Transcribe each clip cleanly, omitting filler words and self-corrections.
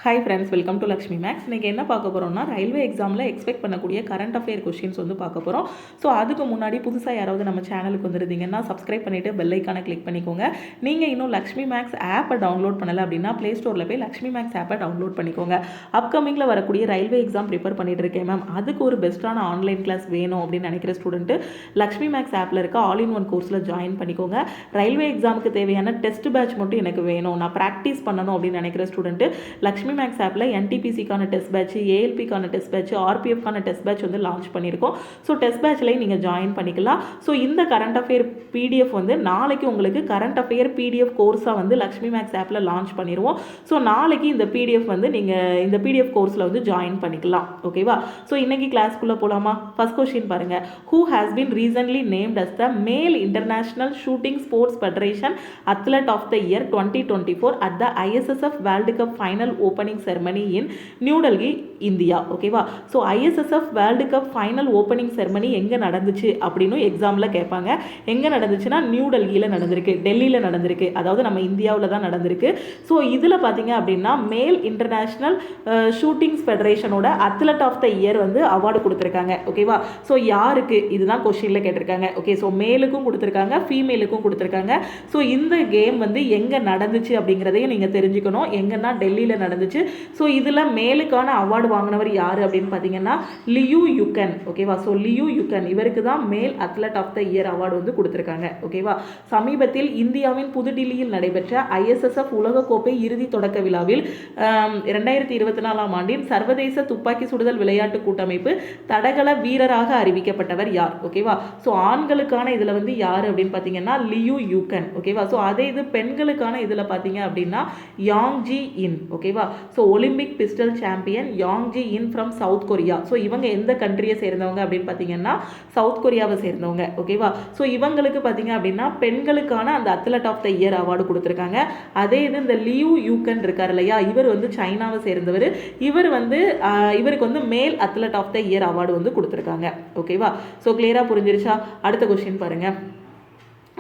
Hi friends, welcome to Lakshmi maths. இன்றைக்கி என்ன பார்க்க போகிறோம்னா, ரயில்வே எக்ஸாமில் எக்ஸ்பெக்ட் பண்ணக்கூடிய கரண்ட் அஃபேர் கொஷின்ஸ் வந்து பார்க்க போகிறோம். ஸோ அதுக்கு முன்னாடி புதுசாக யாராவது நம்ம சேனலுக்கு வந்துருந்தீங்கன்னா சப்ஸ்கிரைப் பண்ணிவிட்டு பெல் ஐக்கானை கிளிக் பண்ணிக்கோங்க. நீங்கள் இன்னும் லக்ஷ்மி மேக்ஸ் ஆப்பை டவுன்லோட் பண்ணலை அப்படின்னா ப்ளே ஸ்டோரில் போய் லக்ஷ்மி மேக்ஸ் ஆப்பை டவுன்லோட் பண்ணிக்கோங்க. அப்கமிங்கில் வரக்கூடிய ரயில்வே எக்ஸாம் ப்ரிப்பேர் பண்ணிட்டு இருக்கேன் மேம், அதுக்கு ஒரு பெஸ்ட்டான ஆன்லைன் கிளாஸ் வேணும் அப்படின்னு நினைக்கிற ஸ்டூடெண்ட்டு லக்ஷ்மி மேக்ஸ் ஆப்பில் இருக்க ஆல் இன் ஒன் கோர்ஸில் ஜாயின் பண்ணிக்கோங்க. ரயில்வே எக்ஸாமுக்கு தேவையான டெஸ்ட் பேட்ச் மட்டும் எனக்கு வேணும், நான் ப்ராக்டிஸ் பண்ணணும் அப்படின்னு நினைக்கிற ஸ்டூடெண்ட்டு லக்ஷ்மி மேக்ஸ் ஆப்பில் NTPCக்கான டெஸ்ட் பேட்ச், ALPக்கான டெஸ்ட் பேட்ச், RPFக்கான டெஸ்ட் பேட்ச் வந்து லான்ச் பண்ணியிருக்கோம். ஸோ டெஸ்ட் பேட்ச்லேயும் நீங்கள் ஜாயின் பண்ணிக்கலாம். ஸோ இந்த கரண்ட் அஃபேர் PDF வந்து நாளைக்கு உங்களுக்கு கரண்ட் அஃபேர் PDF கோர்ஸாக வந்து லக்ஷ்மி மேக்ஸ் ஆப்பில் லான்ச் பண்ணிடுவோம். ஸோ நாளைக்கு இந்த PDF வந்து நீங்கள் இந்த PDF கோர்ஸில் வந்து ஜாயின் பண்ணிக்கலாம். ஓகேவா? ஸோ இன்னைக்கு கிளாஸ்க்குள்ளே போகலாமா? ஃபர்ஸ்ட் கொஸ்டின் பாருங்கள். Who has been recently named as the male international shooting sports federation athlete of the year 2024 at the ISSF world cup final opening ceremony in new Delhi, India. ஓகேவா? So ISSF world cup final opening ceremony எங்கே நடந்துச்சு அப்படின்னு எக்ஸாமில் கேட்பாங்க. எங்கே நடந்துச்சுன்னா new டெல்லியில் நடந்திருக்கு, டெல்லியில் நடந்திருக்கு, அதாவது நம்ம இந்தியாவில் தான் நடந்திருக்கு. ஸோ இதில் பார்த்தீங்க அப்படின்னா மேல் இன்டர்நேஷ்னல் ஷூட்டிங்ஸ் ஃபெடரேஷனோட அத்லெட் ஆஃப் த இயர் வந்து அவார்டு கொடுத்துருக்காங்க. ஓகேவா? ஸோ யாருக்கு, இதுதான் கொஸ்டினில் கேட்டிருக்காங்க. ஓகே, ஸோ மேலுக்கும் கொடுத்துருக்காங்க, ஃபீமேலுக்கும் கொடுத்துருக்காங்க. ஸோ இந்த கேம் வந்து எங்கே நடந்துச்சு அப்படிங்கிறதையும் நீங்கள் தெரிஞ்சுக்கணும். எங்கன்னா டெல்லியில் நடந்துச்சு. ஸோ இதில் மேலுக்கான அவார்டு வாங்கினவர் யார் அப்படின்னு பார்த்தீங்கன்னா லியூ யுகன். ஓகேவா? ஸோ லியூ யுகன் இவருக்கு தான் male athlete of the year award வந்து கொடுத்துருக்காங்க. ஓகேவா? சமீபத்தில் இந்தியாவின் புதுடில்லியில் நடைபெற்ற ISSF உலகக்கோப்பை இறுதி தொடக்க விழாவில் 2024ஆம் ஆண்டின் சர்வதேச துப்பாக்கி சுடுதல் விளையாட்டு கூட்டமைப்பு தடகள வீரராக அறிவிக்கப்பட்டவர் யார்? ஓகேவா? ஸோ ஆண்களுக்கான இதில் வந்து யார் அப்படின்னு பார்த்தீங்கன்னா லியூ யுகன். ஓகேவா? ஸோ அதே இது பெண்களுக்கான இதில் பார்த்தீங்க அப்படின்னா யாங் ஜி இன். ஓகேவா? So Olympic pistol champion Yang Ji In from South Korea. So இவங்க எந்த கண்ட்ரியை சேர்ந்தவங்க அப்படின்னு பார்த்தீங்கன்னா சவுத் கொரியாவை சேர்ந்தவங்க. ஓகேவா? ஸோ இவங்களுக்கு பார்த்தீங்க அப்படின்னா பெண்களுக்கான அந்த athlete of the year award கொடுத்துருக்காங்க. அதே இது இந்த லியூ யூகன் இருக்கார் இல்லையா, இவர் வந்து சைனாவை சேர்ந்தவர். இவர் வந்து இவருக்கு வந்து male athlete of the year award வந்து கொடுத்துருக்காங்க. ஓகேவா? ஸோ கிளியராக புரிஞ்சிருச்சா? அடுத்த கொஸ்டின் பாருங்க.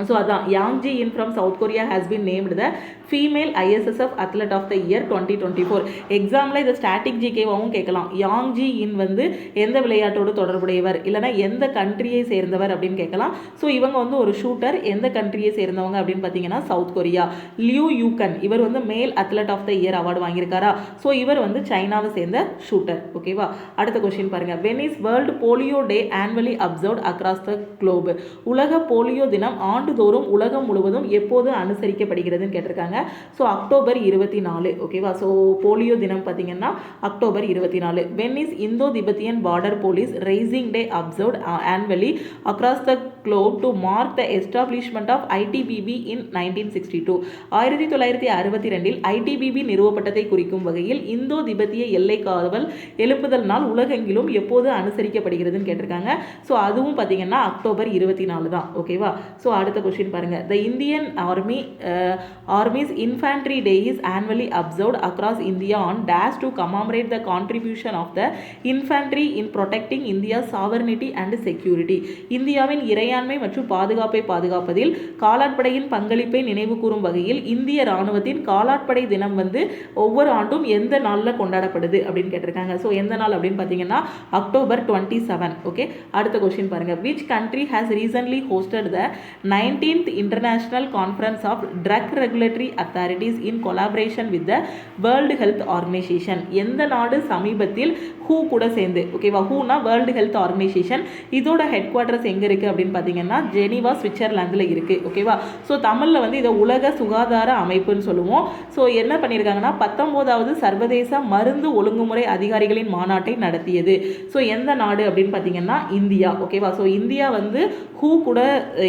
ஸோ அதான் Yang Ji In from South Korea has been named the female ISSF athlete of the year 2024. எக்ஸாமில் இதை ஸ்டாட்டிக் ஜிகேவாகவும் கேட்கலாம். யாங் ஜி இன் வந்து எந்த விளையாட்டோடு தொடர்புடையவர், இல்லைனா எந்த கண்ட்ரியை சேர்ந்தவர் அப்படின்னு கேட்கலாம். ஸோ இவங்க வந்து ஒரு ஷூட்டர். எந்த கண்ட்ரியை சேர்ந்தவங்க அப்படின்னு பார்த்தீங்கன்னா சவுத் கொரியா. லியூ யூகன் இவர் வந்து male athlete of the year award வாங்கியிருக்காரா? ஸோ இவர் வந்து சைனாவை சேர்ந்த ஷூட்டர். ஓகேவா? அடுத்த கொஸ்டின் பாருங்க. When is world polio day annually observed across the globe? உலக போலியோ தினம் ஆண்டுதோறும் உலகம் முழுவதும் எப்போது அனுசரிக்கப்படுகிறதுன்னு கேட்டிருக்காங்க. So October 24. ஓகேவா? ஸோ போலியோ தினம் பார்த்தீங்கன்னா October 24. When is Indo Tibetan border police raising day observed annually across the globe to mark the establishment of ITBB in 1962. 1962 ITBB நிறுவப்பட்டதை குறிக்கும் வகையில் இந்தோ திபெத்திய எல்லை காவல் எழுப்புதல் நாள் உலகெங்கிலும் எப்போது அனுசரிக்கப்படுகிறதுன்னு கேட்டிருக்காங்க. ஸோ அதுவும் பார்த்தீங்கன்னா அக்டோபர் 24 தான். ஓகேவா? ஸோ அடுத்த கொஸ்டின் பாருங்க. The Indian Army's infantry day is annually observed across India on dash to commemorate the contribution of the infantry in protecting India sovereignty and security. இந்தியாவின் இறையாண்மை மற்றும் பாதுகாப்பை பாதுகாப்பதில் காலாட்படையின் பங்களிப்பை நினைவு கூறும் வகையில் இந்திய ராணுவத்தின் காலாட்படை தினம் வந்து ஒவ்வொரு ஆண்டும் எந்த நாளில் கொண்டாடப்படுது அப்படின்னு கேட்டிருக்காங்க. ஸோ எந்த நாள் அப்படின்னு பார்த்தீங்கன்னா அக்டோபர் 27. ஓகே, அடுத்த கொஸ்டின் பாருங்க. Which country has recently hosted the 19th international conference of drug regulatory authorities in collaboration with the world health organization? எந்த நாடு சமீபத்தில் ஹூ கூட சேர்ந்து, ஓகேவா, ஹூனா வேர்ல்டு ஹெல்த் ஆர்கனைசேஷன், இதோட ஹெட் குவார்ட்டர்ஸ் எங்கே இருக்குது அப்படின்னு பார்த்தீங்கன்னா ஜெனீவா, சுவிட்சர்லாந்தில் இருக்குது. ஓகேவா? ஸோ தமிழில் வந்து இதை உலக சுகாதார அமைப்புன்னு சொல்லுவோம். ஸோ என்ன பண்ணியிருக்காங்கன்னா 19வது சர்வதேச மருந்து ஒழுங்குமுறை அதிகாரிகளின் மாநாட்டை நடத்தியது. ஸோ எந்த நாடு அப்படின்னு பார்த்தீங்கன்னா இந்தியா. ஓகேவா? ஸோ இந்தியா வந்து ஹூ கூட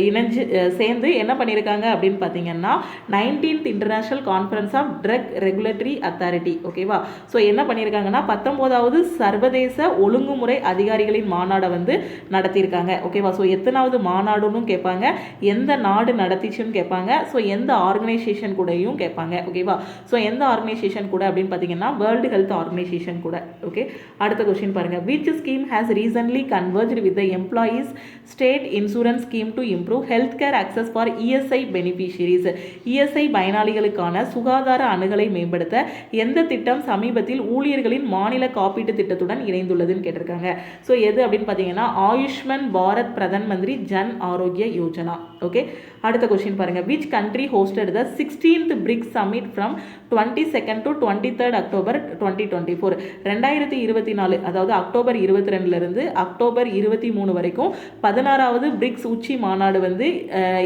இணைஞ்சு சேர்ந்து என்ன பண்ணியிருக்காங்க அப்படின்னு பார்த்தீங்கன்னா 19th international conference of drug regulatory authority. ஓகேவா? ஸோ என்ன பண்ணியிருக்காங்கன்னா 19வது சர்வதேச ஒழுங்குமுறை அதிகாரிகளின் மாநாடை வந்து நடத்தியிருக்காங்க. ஓகேவா? ஸோ எத்தனாவது மாநாடுன்னு கேட்பாங்க, எந்த நாடு நடத்திச்சுன்னு கேட்பாங்க, ஸோ எந்த ஆர்கனைசேஷன் கூடயும் கேட்பாங்க. ஓகேவா? ஸோ எந்த ஆர்கனைசேஷன் கூட அப்படின்னு பார்த்தீங்கன்னா வேர்ல்டு ஹெல்த் ஆர்கனைசேஷன் கூட. ஓகே, அடுத்த கொஸ்டின் பாருங்க. Which scheme has recently converged with the employees state insurance scheme to improve health care access for ESI beneficiaries? ESI பயனாளிகளுக்கான சுகாதார அணுகலை மேம்படுத்த எந்த திட்டம் சமீபத்தில் ஊழியர்களின் மாநில காப்பீட்டு திட்டத்துடன் இணைந்துள்ளதுன்னு கேட்டிருக்காங்க. ஸோ எது அப்படின்னு பார்த்தீங்கன்னா ஆயுஷ்மன் பாரத் பிரதான் மந்திரி ஜன் ஆரோக்கிய யோஜனா. ஓகே, அடுத்த கொஸ்டின் பாருங்க. Which country hosted the 16th BRICS summit from 22nd to 23rd October 2024? 2024, அதாவது அக்டோபர் 22 அக்டோபர் 23 வரைக்கும் 16வது பிரிக்ஸ் உச்சி மாநாடு வந்து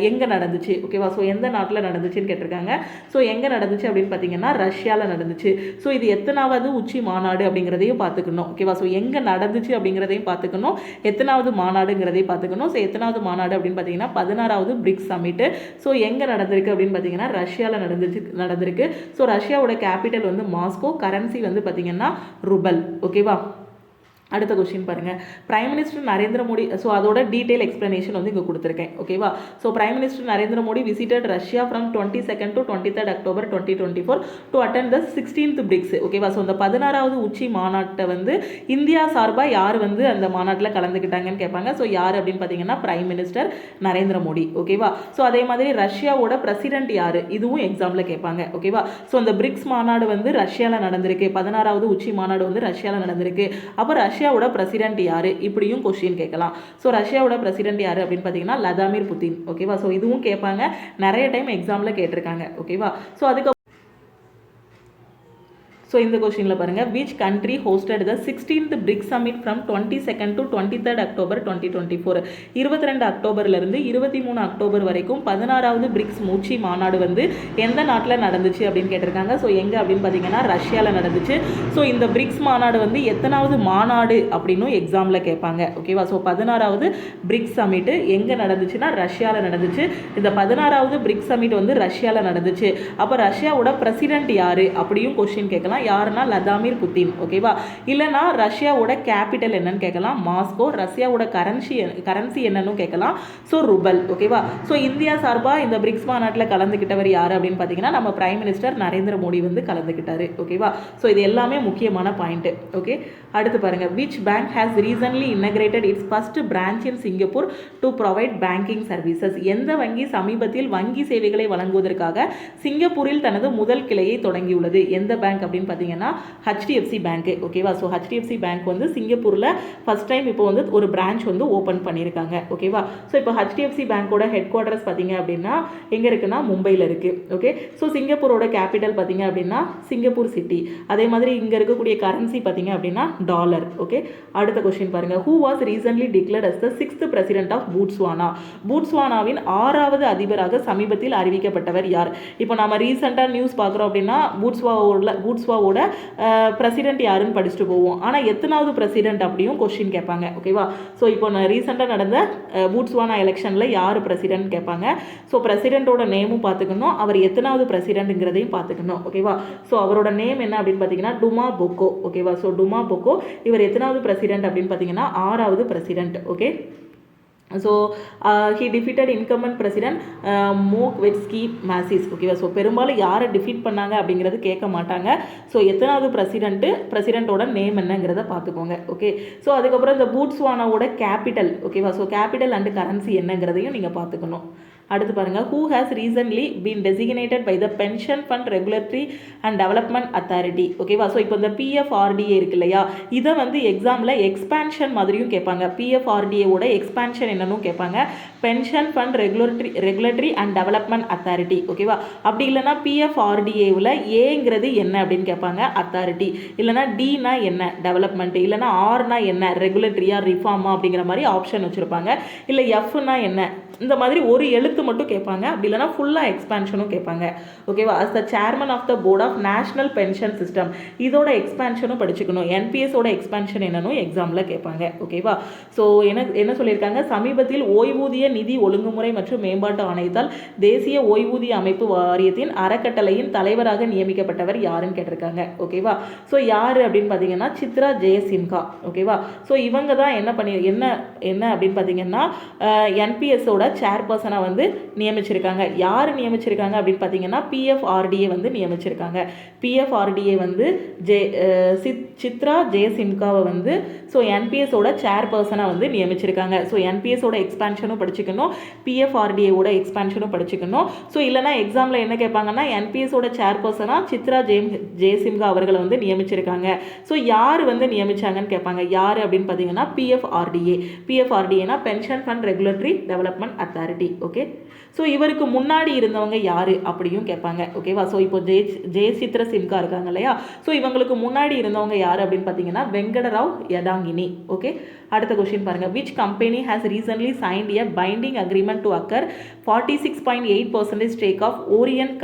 எங்கே நடந்துச்சு? ஓகேவா? ஸோ எந்த நாட்டில் நடந்துச்சுன்னு கேட்டிருக்காங்க. ஸோ எங்கே நடந்துச்சு அப்படின்னு பார்த்தீங்கன்னா ரஷ்யாவில் நடந்துச்சு. ஸோ இது எத்தனாவது உச்சி மாநாடு அப்படிங்கிறதையும் பார்த்துக்கணும். ஓகேவா? ஸோ எங்கே நடந்துச்சு அப்படிங்கிறதையும் பார்த்துக்கணும், எத்தனாவது மாநாடுங்கிறதையும் பார்த்துக்கணும். ஸோ எத்தனாவது மாநாடு அப்படின்னு பார்த்தீங்கன்னா 16வது பிரிக்ஸ் சமிட்டு. ஸோ எங்கே நடந்திருக்கு அப்படின்னு பார்த்தீங்கன்னா ரஷ்யாவில் நடந்திருக்கு. ஸோ ரஷ்யாவோட கேபிட்டல் வந்து மாஸ்கோ, கரன்சி வந்து பார்த்தீங்கன்னா ரூபல். ஓகேவா? அடுத்த கொஸ்டின் பாருங்க. Prime minister Narendra Modi, so அதோட டீட்டெயில் எக்ஸ்பிளனேஷன் வந்து இங்கே கொடுத்துருக்கேன். ஓகேவா? So prime minister Narendra Modi visited Russia from 22nd to 23rd October 2024 to attend the 16th BRICS. ஓகேவா? ஸோ இந்த 16வது உச்சி மாநாட்டை வந்து இந்தியா சார்பாக யார் வந்து அந்த மாநாட்டில் கலந்துக்கிட்டாங்கன்னு கேட்பாங்க. ஸோ யார் அப்படின்னு பார்த்தீங்கன்னா பிரைம் மினிஸ்டர் நரேந்திர மோடி. ஓகேவா? ஸோ அதே மாதிரி ரஷ்யாவோட பிரசிடென்ட் யார், இதுவும் எக்ஸாம்பிள் கேட்பாங்க. ஓகேவா? ஸோ இந்த பிரிக்ஸ் மாநாடு வந்து ரஷ்யாவில் நடந்திருக்கு, 16வது உச்சி மாநாடு வந்து ரஷ்யாவில் நடந்திருக்கு. அப்போ ரஷ்யாவோட பிரசிடென்ட் யாரு, இப்படியும் கொஸ்டின் கேட்கலாம். ஸோ ரஷ்யாவோட பிரசிடென்ட் யாரு அப்படின்னு பார்த்தீங்கன்னா விளாடிமிர் புட்டின். ஓகேவா? ஸோ இதுவும் கேட்பாங்க, நிறைய டைம் எக்ஸாமில் கேட்டிருக்காங்க. ஓகேவா? ஸோ அதுக்கு ஸோ இந்த கொஸ்டினில் பாருங்கள். Which country hosted the 16th BRICS summit from 22nd to 23rd October 2024? 22 அக்டோபர்லேருந்து 23 அக்டோபர் வரைக்கும் 16வது பிரிக்ஸ் உச்சி மாநாடு வந்து எந்த நாட்டில் நடந்துச்சு அப்படின்னு கேட்டிருக்காங்க. ஸோ எங்கே அப்படின்னு பார்த்தீங்கன்னா ரஷ்யாவில் நடந்துச்சு. ஸோ இந்த பிரிக்ஸ் மாநாடு வந்து எத்தனாவது மாநாடு அப்படின்னு எக்ஸாமில் கேட்பாங்க. ஓகேவா? ஸோ 16வது பிரிக்ஸ் சமிட்டு எங்கே நடந்துச்சுன்னா ரஷ்யாவில் நடந்துச்சு. இந்த 16வது பிரிக்ஸ் சமிட் வந்து ரஷ்யாவில் நடந்துச்சு. அப்போ ரஷ்யாவோட பிரசிடென்ட் யார் அப்படியும் கொஸ்டின் கேட்கலாம். யாருன்னா விளாடிமிர் புட்டின். ஓகேவா? இல்லைனா ரஷ்யாவோட கேபிட்டல் என்னன்னு கேட்கலாம், மாஸ்கோ. ரஷ்யாவோட கரன்சி என்னன்னு கேட்கலாம், ஸோ ரூபல். ஓகேவா? ஸோ இந்தியா சார்பாக இந்த பிரிக்ஸ் மாநாட்டில் கலந்துக்கிட்டவர் யார் அப்படின்னு பார்த்தீங்கன்னா நம்ம பிரைம் மினிஸ்டர் நரேந்திர மோடி வந்து கலந்துக்கிட்டாரு. ஓகேவா? ஸோ இது எல்லாமே முக்கியமான பாயிண்ட். ஓகே, அடுத்து பாருங்க. Which bank has recently inaugurated its first branch in Singapore to provide banking services? எந்த வங்கி சமீபத்தில் வங்கி சேவைகளை வழங்குவதற்காக சிங்கப்பூரில் தனது முதல் கிளையை தொடங்கியுள்ளது? எந்த பேங்க் அப்படின்னு பார்த்தீங்கன்னா ஹெச்டிஎஃப்சி பேங்க். ஓகேவா? ஸோ ஹெச்டிஎஃப்சி பேங்க் வந்து சிங்கப்பூரில் ஃபர்ஸ்ட் டைம் இப்போ வந்து ஒரு பிரான்ச் வந்து ஓப்பன் பண்ணியிருக்காங்க. ஓகேவா? ஸோ இப்போ ஹெச்டிஎஃப்சி பேங்கோட ஹெட் குவார்ட்டர்ஸ் பார்த்தீங்க அப்படின்னா எங்கே இருக்குன்னா மும்பையில் இருக்குது. ஓகே, ஸோ சிங்கப்பூரோட கேபிட்டல் பார்த்தீங்க அப்படின்னா சிங்கப்பூர் சிட்டி. அதே மாதிரி இங்கே இருக்கக்கூடிய கரன்சி பார்த்தீங்க அப்படின்னா டாலர். ஓகே, அடுத்த கொஸ்டின் பாருங்க. Who was recently declared as the 6th president of Botswana? பூட்ஸ்வானாவின் 6வது அதிபராக சமீபத்தில் அறிவிக்கப்பட்டவர் யார்? இப்போ நம்ம ரீசெண்டாக நியூஸ் பார்க்குறோம் அப்படின்னா பூட்ஸ்வாவோட பிரசிடென்ட் யாருன்னு படிச்சுட்டு போவோம். ஆனால் எத்தனாவது பிரசிடென்ட் அப்படியும் கொஸ்டின் கேட்பாங்க. ஓகேவா? ஸோ இப்போ ரீசெண்டாக நடந்த பூட்ஸ்வானா எலெக்ஷனில் யார் பிரசிடென்ட் கேட்பாங்க. ஸோ பிரசிடென்ட்டோட நேமும் பார்த்துக்கணும், அவர் எத்தனாவது பிரசிடென்ட்ங்கிறதையும் பார்த்துக்கணும். ஓகேவா? ஸோ அவரோட நேம் என்ன அப்படின்னு பார்த்தீங்கன்னா டுமா பொக்கோ. ஓகேவா? ஸோ டுமா பொக்கோ இவர் எத்தனாவது பிரசிடென்ட் அப்படின்னு பார்த்தீங்கன்னா 6வது president. Okay, so he defeated incumbent president Mokgweetsi Masisi. ஓகேவா? ஸோ பெரும்பாலும் யாரை டிஃபீட் பண்ணாங்க அப்படிங்கிறது கேட்க மாட்டாங்க. ஸோ எத்தனாவது பிரசிடென்ட்டோட நேம் என்னங்கிறத பார்த்துக்கோங்க. ஓகே, ஸோ அதுக்கப்புறம் இந்த பூட்ஸ்வானாவோட கேபிட்டல். ஓகேவா? ஸோ கேபிட்டல் அண்ட் கரன்சி என்னங்கிறதையும் நீங்கள் பார்த்துக்கணும். அடுத்து பாருங்க. Who has recently been designated by the pension fund regulatory and development authority? ஓகேவா? ஸோ இப்போ இந்த பிஎஃப்ஆர்டிஏ இருக்கு இல்லையா, இதை வந்து எக்ஸாமில் எக்ஸ்பேன்ஷன் மாதிரியும் கேட்பாங்க. பிஎஃப்ஆர்டிஏவோட எக்ஸ்பேன்ஷன் என்னன்னு கேட்பாங்க. Pension fund regulatory and development authority. ஓகேவா? அப்படி இல்லைனா பிஎஃப்ஆர்டிஏவில் ஏங்கிறது என்ன அப்படின்னு கேட்பாங்க, அத்தாரிட்டி. இல்லைனா டினா என்ன, டெவலப்மெண்ட். இல்லைனா ஆர்னா என்ன, ரெகுலேட்டரியா ரிஃபார்மா அப்படிங்கிற மாதிரி ஆப்ஷன் வச்சுருப்பாங்க. இல்லை எஃப்னா என்ன, இந்த மாதிரி ஒரு எழுத்து எழுத்து மட்டும் கேட்பாங்க, அப்படி இல்லைனா ஃபுல்லாக எக்ஸ்பேன்ஷனும் கேட்பாங்க. ஓகேவா? as the chairman of the board of national pension system, இதோட எக்ஸ்பேன்ஷனும் படிச்சுக்கணும். என்பிஎஸோட எக்ஸ்பேன்ஷன் என்னன்னு எக்ஸாமில் கேட்பாங்க. ஓகேவா? ஸோ என்ன சொல்லியிருக்காங்க, சமீபத்தில் ஓய்வூதிய நிதி ஒழுங்குமுறை மற்றும் மேம்பாட்டு ஆணையத்தால் தேசிய ஓய்வூதிய அமைப்பு வாரியத்தின் அறக்கட்டளையின் தலைவராக நியமிக்கப்பட்டவர் யாருன்னு கேட்டிருக்காங்க. ஓகேவா? ஸோ யார் அப்படின்னு பார்த்தீங்கன்னா சித்ரா ஜெயசின்ஹா. ஓகேவா? ஸோ இவங்க தான் என்ன அப்படின்னு பார்த்தீங்கன்னா என்பிஎஸோட சேர்பர்சனாக வந்து நியமிச்சிருக்காங்க. யார் நியமிச்சிருக்காங்க அப்படின்னு பார்த்தீங்கன்னா பிஎஃப்ஆர்டிஏ வந்து நியமிச்சிருக்காங்க. பிஎஃப்ஆர்டிஏ வந்து சித்ரா ஜெயசின்ஹாவை வந்து ஸோ என்பிஎஸோட சேர்பர்சனாக வந்து நியமிச்சிருக்காங்க. ஸோ என்பிஎஸோட எக்ஸ்பேன்ஷனும் படிச்சுக்கணும், பிஎஃப்ஆர்டிஏவோட எக்ஸ்பேன்ஷனும் படிச்சுக்கணும். ஸோ இல்லைனா எக்ஸாமில் என்ன கேட்பாங்கன்னா என்பிஎஸோட சேர்பர்சனாக சித்ரா ஜெயசின்ஹா அவர்களை வந்து நியமிச்சிருக்காங்க. ஸோ யார் வந்து நியமிச்சாங்கன்னு கேட்பாங்க. யார் அப்படின்னு பார்த்தீங்கன்னா பிஎஃப்ஆர்டிஏனா pension fund regulatory development authority. Okay, so இவருக்கு முன்னாடி இருந்தவங்க யார் அப்படியும் கேட்பாங்க. ஓகேவா? ஸோ இப்போ ஜெயசித்ர சின்ஹா இருக்காங்க இல்லையா, ஸோ இவங்களுக்கு முன்னாடி இருந்தவங்க யார் அப்படின்னு பார்த்தீங்கன்னா வெங்கடராவ் யதாங்கினி. ஓகே, அடுத்த கொஸ்டின் பாருங்க. Which company has recently signed a binding agreement to acquire 46.8% stake of Orient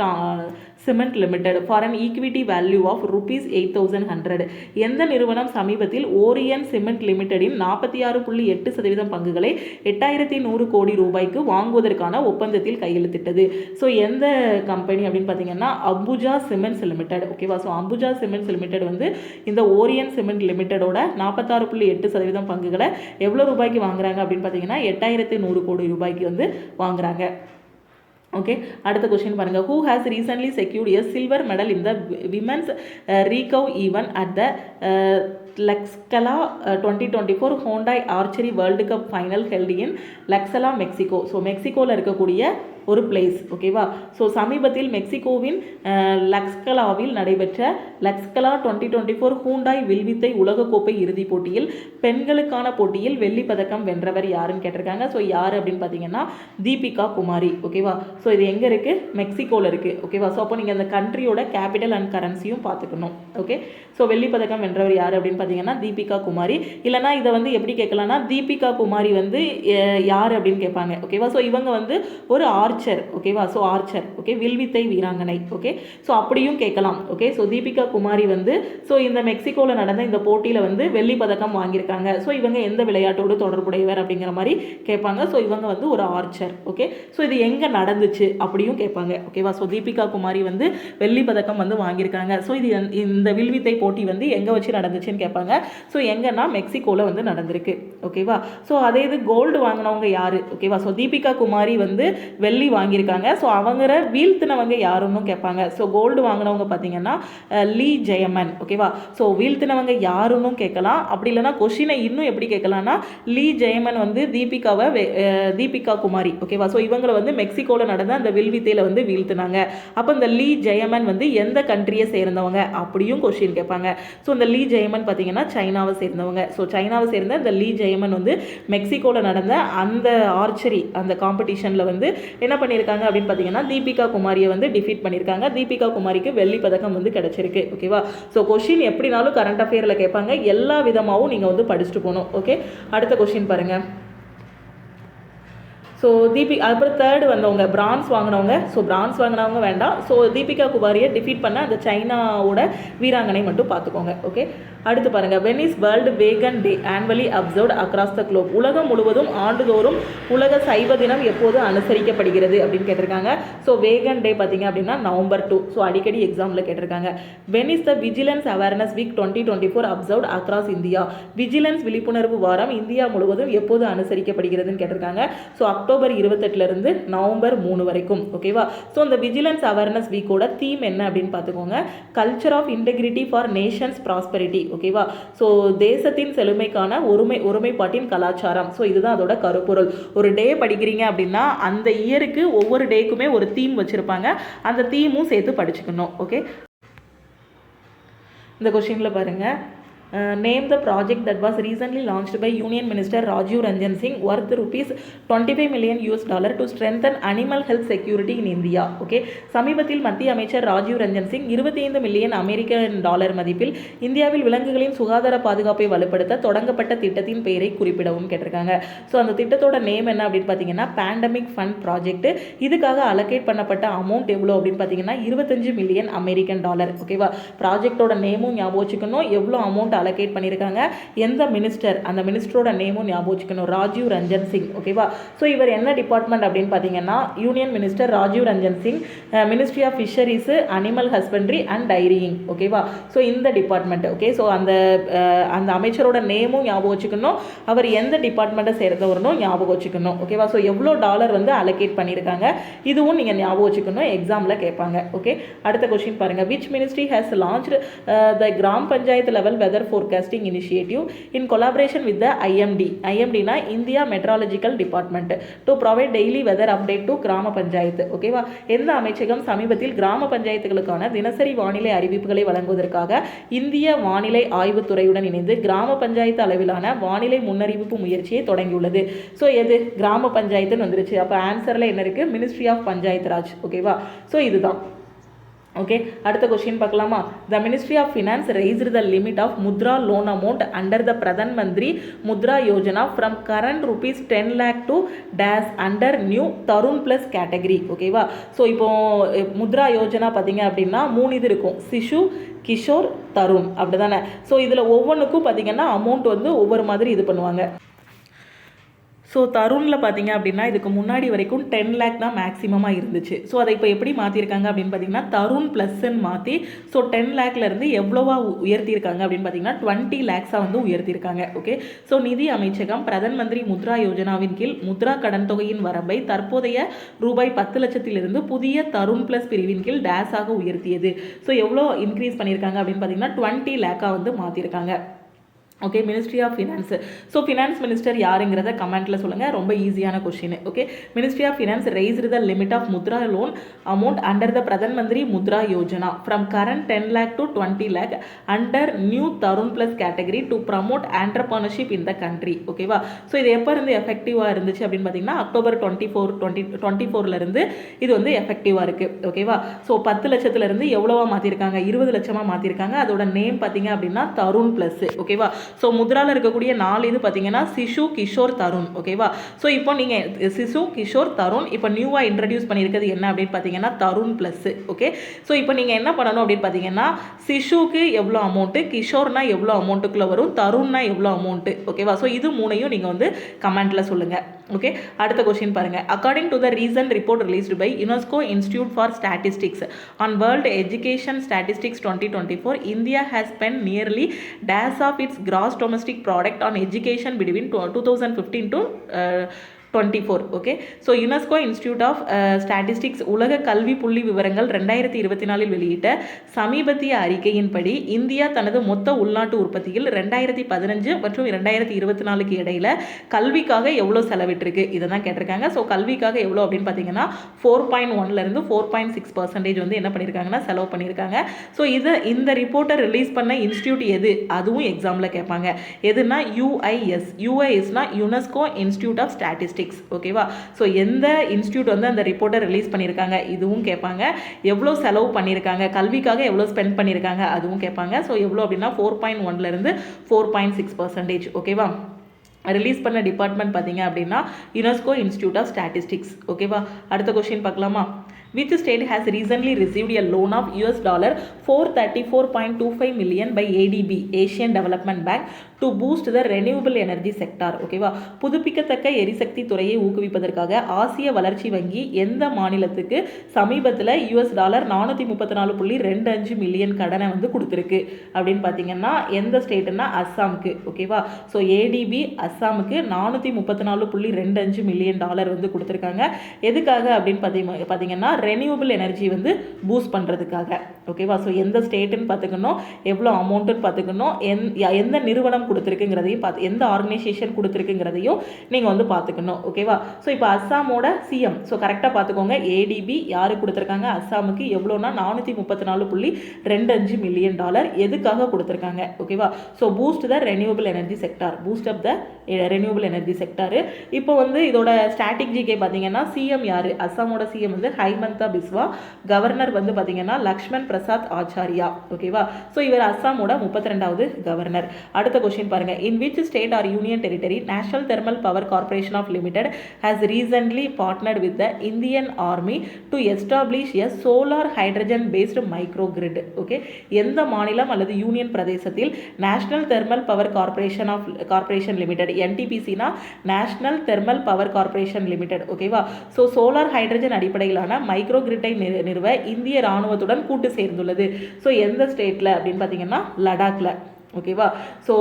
Cement Limited for an equity value of ₹8,100. எந்த நிறுவனம் சமீபத்தில் ஓரியன் சிமெண்ட் லிமிடெடின் 46.8% பங்குகளை 8,100 கோடி ரூபாய்க்கு வாங்குவதற்கான ஒப்பந்தத்தில் கையெழுத்திட்டது? ஸோ எந்த கம்பெனி அப்படின்னு பார்த்தீங்கன்னா அம்புஜா சிமெண்ட்ஸ் லிமிடெட். ஓகேவா? ஸோ அம்புஜா சிமெண்ட்ஸ் லிமிடெட் வந்து இந்த ஓரியன் சிமெண்ட் லிமிடெடோட 46.8% பங்குகளை எவ்வளோ ரூபாய்க்கு வாங்குறாங்க அப்படின்னு பார்த்தீங்கன்னா 8,100 கோடி ரூபாய்க்கு வந்து வாங்குறாங்க. ஓகே, அடுத்த கொஸ்டின் பாருங்க. Who has recently secured a silver medal in the women's recurve event at the Tlaxcala 2024 Hyundai archery world cup final held in Tlaxcala, Mexico. So மெக்சிகோவில் இருக்கக்கூடிய ஒரு பிளேஸ். ஓகேவா? ஸோ சமீபத்தில் மெக்சிகோவின் லக்ஸ்கலாவில் நடைபெற்ற லக்ஸ்கலா 2024 ஹூண்டாய் வில்வித்தை உலகக்கோப்பை இறுதிப் போட்டியில் பெண்களுக்கான போட்டியில் வெள்ளி பதக்கம் வென்றவர் யாருன்னு கேட்டிருக்காங்க. ஸோ யார் அப்படின்னு பார்த்தீங்கன்னா தீபிகா குமாரி. ஓகேவா? ஸோ இது எங்கே இருக்குது? மெக்சிகோவில் இருக்குது. ஓகேவா? ஸோ அப்போ நீங்கள் அந்த கண்ட்ரியோட கேபிட்டல் அண்ட் கரன்சியும் பார்த்துக்கணும். ஓகே, ஸோ வெள்ளி பதக்கம் வென்றவர் யார் அப்படின்னு பார்த்தீங்கன்னா தீபிகா குமாரி. இல்லைனா இதை வந்து எப்படி கேட்கலாம்னா தீபிகா குமாரி வந்து யார் அப்படின்னு கேட்பாங்க. ஓகேவா? ஸோ இவங்க வந்து ஒரு ஆர்ச்சர். ஓகேவா? So Archer. ஓகே, வில்வித்தை வீராங்கனை. ஓகே, ஸோ அப்படியும் கேட்கலாம். ஓகே, ஸோ தீபிகா குமாரி வந்து ஸோ இந்த மெக்சிகோவில் நடந்த இந்த போட்டியில் வந்து வெள்ளி பதக்கம் வாங்கியிருக்காங்க. ஸோ இவங்க எந்த விளையாட்டோடு தொடர்புடையவர் அப்படிங்கிற மாதிரி கேட்பாங்க. ஸோ இவங்க வந்து ஒரு ஆர்ச்சர். ஓகே, ஸோ இது எங்கே நடந்துச்சு அப்படியும் கேட்பாங்க. ஓகேவா? ஸோ தீபிகா குமாரி வந்து வெள்ளி பதக்கம் வந்து வாங்கியிருக்காங்க. ஸோ இது இந்த வில்வித்தை போட்டி வந்து எங்கே வச்சு நடந்துச்சுன்னு கேட்பாங்க. ஸோ எங்கன்னா மெக்சிகோவில் வந்து நடந்திருக்கு. ஓகேவா? ஸோ அதே இது கோல்டு வாங்கினவங்க யார்? ஓகேவா? ஸோ தீபிகா குமாரி வந்து வெள்ளி வாங்கியிருக்காங்க. ஸோ அவங்க வீழ்த்தினவங்க யாருன்னு கேட்பாங்க. ஸோ கோல்டு வாங்கினவங்க பார்த்தீங்கன்னா லீ ஜெயமன். ஓகேவா? ஸோ வீழ்த்தினவங்க யாருன்னு கேட்கலாம். அப்படி இல்லைனா கொஷினை இன்னும் எப்படி கேட்கலாம்னா லீ ஜெயமன் வந்து தீபிகா குமாரி. ஓகேவா? ஸோ இவங்களை வந்து மெக்சிகோவில் நடந்த அந்த வில்வித்தையில் வந்து வீழ்த்தினாங்க. அப்போ இந்த லீ ஜெயமன் வந்து எந்த கண்ட்ரியை சேர்ந்தவங்க அப்படியும் கொஷின் கேட்பாங்க. ஸோ இந்த லீ ஜெயமன் பார்த்தீங்கன்னா சைனாவை சேர்ந்தவங்க. ஸோ சைனாவை சேர்ந்த இந்த லீ ஜெயமன் வந்து மெக்சிகோவில் நடந்த அந்த ஆர்ச்சரி அந்த காம்படிஷனில் வந்து என்ன பண்ணியிருக்காங்க அப்படின்னு பார்த்தீங்கன்னா தீபிகா குமாரியை வந்து டிஃபீட் பண்ணியிருக்காங்க. தீபிகா குமாரிக்கு வெள்ளி பதக்கம் வந்து கிடைச்சிருக்கு. ஓகேவா? ஸோ கொஷின் எப்படினாலும் கரண்ட் அஃபேரில் கேட்பாங்க. எல்லா விதமாகவும் நீங்கள் வந்து படிச்சுட்டு போகணும். ஓகே, அடுத்த கொஷின் பாருங்கள். ஸோ அப்புறம் தேர்டு வந்தவங்க பிரான்ஸ் வாங்கினவங்க. ஸோ பிரான்ஸ் வாங்கினவங்க வேண்டாம். ஸோ தீபிகா குமாரியை டிஃபீட் பண்ண அந்த சைனாவோட வீராங்கனை மட்டும் பார்த்துக்கோங்க. ஓகே, அடுத்து பாருங்கள். When is world vegan day annually observed across the globe? உலகம் முழுவதும் ஆண்டுதோறும் உலக சைவ தினம் எப்போது அனுசரிக்கப்படுகிறது அப்படின்னு கேட்டிருக்காங்க. ஸோ வேகன் டே பார்த்தீங்க அப்படின்னா November 2. ஸோ அடிக்கடி எக்ஸாமில் கேட்டிருக்காங்க. When is the vigilance awareness week 2024 observed across India? Vigilance விழிப்புணர்வு வாரம் இந்தியா முழுவதும் எப்போது அனுசரிக்கப்படுகிறதுன்னு கேட்டிருக்காங்க. ஸோ அக்டோபர் 28 நவம்பர் 3 வரைக்கும். ஓகேவா? ஸோ இந்த விஜிலன்ஸ் அவேர்னஸ் வீக்கோட தீம் என்ன அப்படின்னு பார்த்துக்கோங்க. Culture of integrity for nations prosperity. ஓகேவா? ஸோ தேசத்தின் செழுமைக்கான ஒருமைப்பாட்டின் கலாச்சாரம். ஸோ இதுதான் அதோட கருப்பொருள். ஒரு டே படிக்கிறீங்க அப்படின்னா அந்த இயருக்கு ஒவ்வொரு டேக்குமே ஒரு தீம் வச்சுருப்பாங்க. அந்த தீமும் சேர்த்து படிச்சுக்கணும். ஓகே, இந்த கொஸ்டினில் பாருங்கள். Name the project that was recently launched by union minister Rajiv Ranjan Singh worth ₹25 million to strengthen animal health security in India. Okay, சமீபத்தில் மத்திய அமைச்சர் ராஜீவ் ரஞ்சன் சிங் $25 மில்லியன் மதிப்பில் இந்தியாவில் விலங்குகளின் சுகாதார பாதுகாப்பை வலுப்படுத்த தொடங்கப்பட்ட திட்டத்தின் பெயரை குறிப்பிடவும் கேட்டிருக்காங்க. ஸோ அந்த திட்டத்தோட நேம் என்ன அப்படின்னு பார்த்தீங்கன்னா பேண்டமிக் ஃபண்ட் ப்ராஜெக்ட். இதுக்காக அலோகேட் பண்ணப்பட்ட அமௌண்ட் எவ்வளோ அப்படின்னு பார்த்தீங்கன்னா $25 மில்லியன். ஓகேவா, ப்ராஜெக்டோட நேமும் ஞாபகம் வச்சுக்கணும், எவ்வளோ அமௌண்ட் அலோகேட் பண்ணியிருக்காங்க, எந்த மினிஸ்டர், அந்த மினிஸ்டரோட நேமும் ஞாபகம் வச்சுக்கணும், ராஜீவ் ரஞ்சன் சிங். ஓகேவா, ஸோ இவர் என்ன டிபார்ட்மெண்ட் அப்படின்னு பார்த்தீங்கன்னா union minister Rajiv Ranjan Singh, ministry of fisheries, animal husbandry and dairying. ஓகேவா, ஸோ இந்த டிபார்ட்மெண்ட். ஓகே, ஸோ அந்த அமைச்சரோட நேமும் ஞாபகம் வச்சுக்கணும், அவர் எந்த டிபார்ட்மெண்ட்டை சேர்ந்தவரணும் ஞாபகம் வச்சுக்கணும். ஓகேவா, ஸோ எவ்வளோ டாலர் வந்து அலோகேட் பண்ணியிருக்காங்க இதுவும் நீங்கள் ஞாபகம் வச்சுக்கணும், எக்ஸாமில் கேட்பாங்க. ஓகே, அடுத்த கொஸ்டின் பாருங்கள். Which ministry has launched the gram panchayat level weather forecasting initiative in collaboration with the IMD. ஐஎம்டினா India meteorological department to provide daily weather update to கிராம பஞ்சாயத்து. ஓகேவா, எந்த அமைச்சகம் சமீபத்தில் கிராம பஞ்சாயத்துகளுக்கான தினசரி வானிலை அறிவிப்புகளை வழங்குவதற்காக இந்திய வானிலை ஆய்வுத்துறையுடன் இணைந்து கிராம பஞ்சாயத்து அளவிலான வானிலை முன்னறிவிப்பு முயற்சியை தொடங்கியுள்ளது. ஸோ எது கிராம பஞ்சாயத்துன்னு வந்துருச்சு. அப்போ ஆன்சரில் என்ன இருக்குது? Ministry of Panchayat Raj. ஓகேவா, ஸோ இதுதான். ஓகே, அடுத்த கொஸ்டின் பார்க்கலாமா. The ministry of finance raised the limit of Mudra loan amount under the Pradhan Mantri Mudra Yojana from current ₹10 lakh to days under new Tarun plus category. ஓகேவா, ஸோ இப்போ முத்ரா யோஜனா பார்த்தீங்க அப்படின்னா 3 இது இருக்கும், சிசு, கிஷோர், தருண், அப்படி தானே. ஸோ இதில் ஒவ்வொன்றுக்கும் பார்த்தீங்கன்னா அமௌண்ட் வந்து ஒவ்வொரு மாதிரி இது பண்ணுவாங்க. ஸோ தருணில் பார்த்தீங்க அப்படின்னா இதுக்கு முன்னாடி வரைக்கும் 10 lakh தான் மேக்ஸிமமாக இருந்துச்சு. ஸோ அதை இப்போ எப்படி மாற்றிருக்காங்க அப்படின்னு பார்த்தீங்கன்னா தருண் ப்ளஸ்ன்னு மாற்றி ஸோ 10 lakhலேருந்து எவ்வளோவா உயர்த்தியிருக்காங்க அப்படின்னு பார்த்தீங்கன்னா 20 lakhs வந்து உயர்த்தியிருக்காங்க. ஓகே, ஸோ நிதி அமைச்சகம் பிரதான் மந்திரி முத்ரா யோஜனாவின் கீழ் முத்ரா கடன் தொகையின் வரம்பை தற்போதைய ₹10 லட்சத்திலிருந்து புதிய தருண் ப்ளஸ் பிரிவின் கீழ் டேஸாக உயர்த்தியது. ஸோ எவ்வளோ இன்க்ரீஸ் பண்ணியிருக்காங்க அப்படின்னு பார்த்தீங்கன்னா 20 lakh வந்து மாற்றிருக்காங்க. Okay, ministry of finance. So finance minister யாருங்கிறத கமெண்ட்டில் சொல்லுங்கள், ரொம்ப ஈஸியான question. Okay, ministry of finance raised the limit of Mudra loan amount under the Pradhan Mantri Mudra Yojana from current 10 lakh to 20 lakh under new Tarun plus category to promote entrepreneurship in the country. ஓகேவா, so இது எப்போ இருந்து எஃபெக்டிவாக இருந்துச்சு அப்படின்னு பார்த்தீங்கன்னா October 2024 இது வந்து எஃபெக்டிவாக இருக்குது. ஓகேவா, ஸோ 10 லட்சத்துலேருந்து எவ்வளோவா மாற்றிருக்காங்க? 20 லட்சமாக மாற்றிருக்காங்க. அதோட நேம் பார்த்தீங்க அப்படின்னா தருண் ப்ளஸ். ஓகேவா, ஸோ முத்ராவில் இருக்கக்கூடிய 4 இது பார்த்தீங்கன்னா சிசு, கிஷோர், தருண். ஓகேவா, ஸோ இப்போ நீங்கள் சிசு, கிஷோர், தருண் இப்போ நியூவாக இன்ட்ரடியூஸ் பண்ணியிருக்கிறது என்ன அப்படின்னு பார்த்தீங்கன்னா தருண் ப்ளஸ். ஓகே, ஸோ இப்போ நீங்கள் என்ன பண்ணணும் அப்படின்னு பார்த்தீங்கன்னா சிசுக்கு எவ்வளோ அமௌண்ட்டு, கிஷோர்னா எவ்வளோ அமௌண்ட்டுக்குள்ளே வரும், தருண்னா எவ்வளோ அமௌண்ட்டு. ஓகேவா, ஸோ இது 3ஐயும் நீங்கள் வந்து கமெண்ட்டில் சொல்லுங்கள். ஓகே, அடுத்த கொஸ்டின் பாருங்கள். According to the recent report released by UNESCO institute for statistics on world education statistics 2024 India has spend nearly days of its gross domestic product on education between 2015 to 24. Okay, so UNESCO institute of statistics உலக கல்வி புள்ளி விவரங்கள் 2024 வெளியிட்ட சமீபத்திய அறிக்கையின்படி India தனது மொத்த உள்நாட்டு உற்பத்தியில் 2015 மற்றும் 2024 இடையில கல்விக்காக எவ்வளோ செலவிட்டிருக்கு இதை தான் கேட்டிருக்காங்க. ஸோ கல்விக்காக எவ்வளோ அப்படின்னு பார்த்தீங்கன்னா 4.1லேருந்து 4.6% வந்து என்ன பண்ணியிருக்காங்கன்னா செலவு பண்ணியிருக்காங்க. ஸோ இந்த ரிப்போர்ட்டை ரிலீஸ் பண்ண இன்ஸ்டியூட் எது அதுவும் எக்ஸாமில் கேட்பாங்க. எதுனா யூஐஎஸ்னா யுனெஸ்கோ இன்ஸ்டிடியூட் ஆஃப் ஸ்டாட்டிஸ்டிக்ஸ். ஓகேவா, ஸோ எந்த இன்ஸ்டியூட் வந்து அந்த ரிப்போர்ட்டை ரிலீஸ் பண்ணியிருக்காங்க இதுவும் கேட்பாங்க. எவ்வளோ செலவு பண்ணியிருக்காங்க, கல்விக்காக எவ்வளோ ஸ்பெண்ட் பண்ணியிருக்காங்க அதுவும் கேட்பாங்க. ஸோ எவ்வளோ அப்படின்னா 4.1லேருந்து 4.6%. ஓகேவா, ரிலீஸ் பண்ண டிபார்ட்மெண்ட் பார்த்தீங்க அப்படின்னா யுனெஸ்கோ இன்ஸ்டிடியூட் ஆஃப் ஸ்டாட்டிஸ்டிக்ஸ். ஓகேவா, அடுத்த கொஸ்டின் பார்க்கலாமா. Which state has recently received a loan of $434.25 million by ADB, Asian Development Bank, to boost the renewable energy sector? ஓகேவா, புதுப்பிக்கத்தக்க எரிசக்தி துறையை ஊக்குவிப்பதற்காக ஆசிய வளர்ச்சி வங்கி எந்த மாநிலத்துக்கு சமீபத்தில் $434.25 மில்லியன் கடனை வந்து கொடுத்துருக்கு அப்படின்னு பார்த்தீங்கன்னா எந்த ஸ்டேட்டுன்னா அஸ்ஸாமுக்கு. ஓகேவா, ஸோ ஏடிபி அஸ்ஸாமுக்கு $434.25 மில்லியன் வந்து கொடுத்துருக்காங்க. எதுக்காக அப்படின்னு பார்த்தீங்கன்னா ரெனியூபிள் எனர்ஜி வந்து பூஸ்ட் பண்ணுறதுக்காக. ஓகேவா, ஸோ எந்த ஸ்டேட்டுன்னு பார்த்துக்கணும், எவ்வளோ அமௌண்ட்டுன்னு பார்த்துக்கணும், எந்த நிறுவனம் கொடுத்துருக்குங்கிறதையும் எந்த ஆர்கனைசேஷன் கொடுத்துருக்குங்கிறதையும் நீங்கள் வந்து பார்த்துக்கணும். ஓகேவா? ஸோ இப்போ அஸ்ஸாமோட சிஎம், ஸோ கரெக்டாக பார்த்துக்கோங்க. ஏடிபி யாருக்கு கொடுத்துருக்காங்க? அஸ்ஸாமுக்கு. எவ்வளோனா $434.25 மில்லியன். எதுக்காக கொடுத்துருக்காங்க? ஓகேவா? So boost the renewable energy sector, boost up the renewable energy sector. இப்போ வந்து இதோட ஸ்டாட்டிக் ஜிகே பார்த்தீங்கன்னா சிஎம் யார்? அஸ்ஸாமோட சிஎம் வந்து ஹைமந்தா பிஸ்வா. கவர்னர் வந்து பார்த்தீங்கன்னா லக்ஷ்மண் பிரசாத் ஆச்சாரியா. ஓகேவா? ஸோ இவர் அஸ்ஸாமோட 32வது கவர்னர். அடுத்த கொஸ்டின் பாருங்க. In which state or union territory national thermal power corporation of limited has recently partnered with the Indian army to establish a solar hydrogen based micro grid. Okay, எந்த மாநிலம் அல்லது union பிரதேசத்தில் national thermal power corporation limited, என்டிபிசினா national thermal power corporation limited. ஓகேவா? So solar hydrogen அடிப்படையிலான micro கிரிட்டை நிறுவ இந்திய ராணுவத்துடன் கூட்டு சேர்ந்துள்ளது. ஸோ எந்த ஸ்டேட்டில் அப்படின்னு பார்த்தீங்கன்னா லடாக்ல. ஓகேவா? ஸோ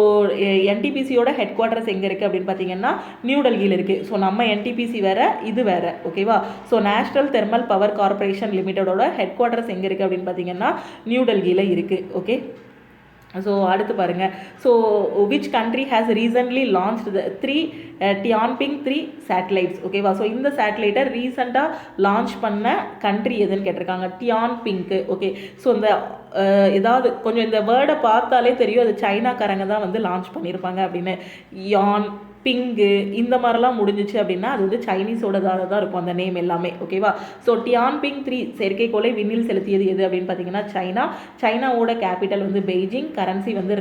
என்டிபிசியோட ஹெட் குவார்ட்டர்ஸ் எங்கே இருக்குது அப்படின்னு பார்த்தீங்கன்னா நியூ டெல்லியில் இருக்குது. ஸோ நம்ம என்டிபிசி வேறு, இது வேறு. ஓகேவா? So national thermal power corporation லிமிட்டடோட ஹெட் குவார்ட்டர்ஸ் எங்கே இருக்குது அப்படின்னு பார்த்தீங்கன்னா நியூ டெல்லியில் இருக்குது. ஓகே, ஸோ அடுத்து பாருங்கள். So which country has recently launch the 3 டியான்பிங் 3 satellites. ஓகேவா? ஸோ இந்த சேட்டலைட்டை ரீசெண்டாக லான்ச் பண்ண கண்ட்ரி எதுன்னு கேட்டிருக்காங்க. டியான்பிங்க்கு. ஓகே, ஸோ இந்த ஏதாவது கொஞ்சம் இந்த வேர்டை பார்த்தாலே தெரியும் அது சைனாக்காரங்க தான் வந்து லான்ச் பண்ணியிருப்பாங்க அப்படின்னு. யான் பிங்கு இந்த மாதிரிலாம் முடிஞ்சிச்சு அப்படின்னா அது வந்து சைனீஸோடதாக தான் இருக்கும் அந்த நேம் எல்லாமே. ஓகேவா? ஸோ டியான்பிங் 3 செயற்கைக்கோளை விண்ணில் செலுத்தியது எது அப்படின்னு பார்த்தீங்கன்னா சைனா. சைனாவோட கேபிட்டல் வந்து பெய்ஜிங், கரன்சி வந்து